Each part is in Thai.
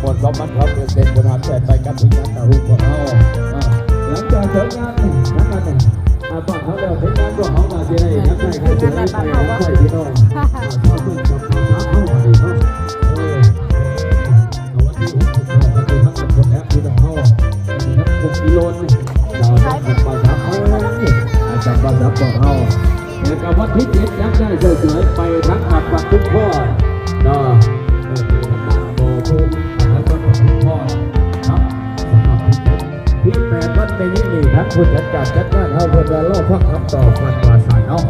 คนสองมันเขาเด็กสถานแปดไปกับที่งานตะหุ่นของเขาหลังจากเสร็จงานทั้งนั้นเนี่ยบ้านเขาแล้วเสร็จงานก็เขามาที่ไหนนักใครใครจะได้ไปนักใครที่น้องเขาเพิ่งกับเขาเข้ามาดีเขาวันที่6ก็คือทั้งหมดคนแอปที่ต้องเข้าทั้ง6กิโลนี่เราจะทำภาษาเขาจำภาษาของเขาแล้วก็วันที่7ยักษ์ได้สวยๆไปทั้งอับปักทุกข้อเนาะโบภูมิแล้วก็ทุกข้อครับที่8วันในนี้นี่ทั้งคนจัดการจัดงานเขาเพื่อจะโลกพักคำต่อฟันวาสานเนาะ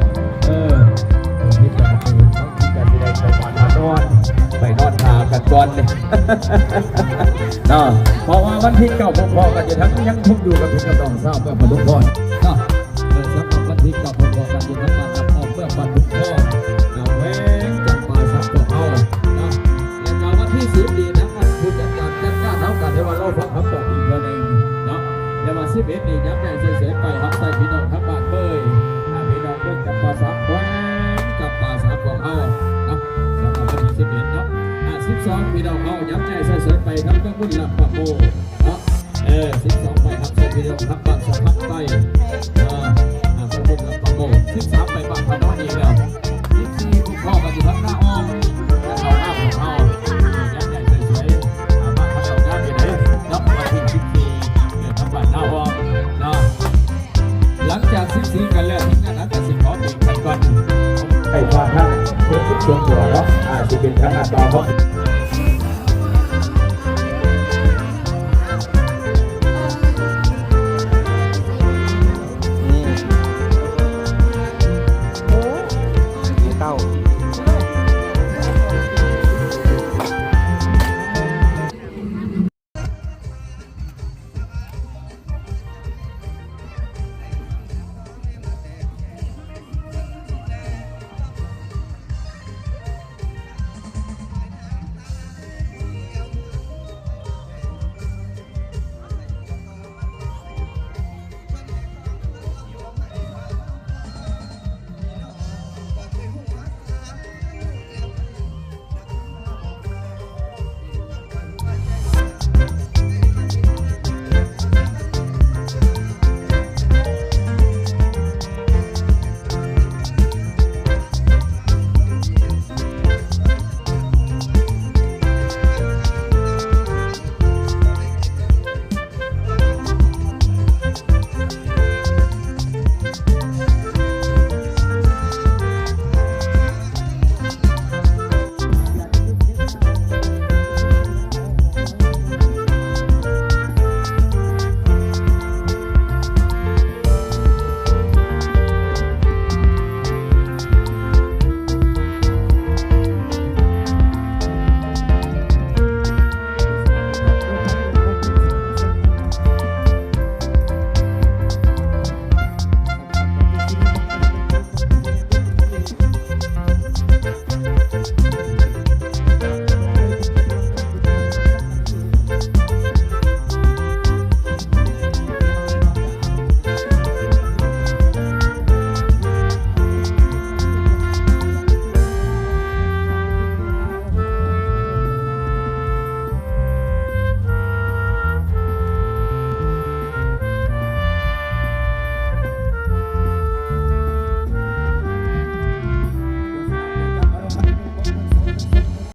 ที่8ต้องที่จะได้ไปนอนไปนอนนากันก่อนเลยเนาะเพราะว่าวันที่9พอๆกันจะทั้งยังทุกอยู่กับพี่กระดองเศร้าเพื่อมาทุกคนเนาะสำหรับวันที่9พอๆกันจะทั้งมาจับออกเพื่อมาทุกคนแหวงจับมาสับตัวเอาเนาะแล้วก็วันที่10ดีนะวันคุณจัดการจัดการเท่ากันที่ว่าเราพักคำต่ออีกแล้วเองเนาะแล้ววัน11นี่ย้ำใจเสียไปครับใส่พี่น้องทั้งบ้านเบยพี่น้องเพื่อนจับมาสับแหวงจับมาสับตัวเอาเนาะสำหรับวันที่11เนาะ12พี่น้องเขาย้ำใจเสียไปทั้งก็มุ่นหลับปะโมเนาะ12ไปครับใส่พี่น้องทั้งบ้านสะพัดไปสมุทรปะโม13ไปบ้านพนอนีแล้ว14พวกพ่อกันอยู่ทั้งหน้าอ้อมและเขาหน้าของเขาย้ำใจเสียบ้านทำเราได้ไปเลยนับวันที่14ทั้งบ้านหน้าอ้อมเนาะหลังจาก14กันแล้วที่นั่นก็สิขอเปลี่ยนกันก่อนไอ้ความทั้งเพื่อทุกส่วนตัวเนาะจะเป็นขนาดต่อเขา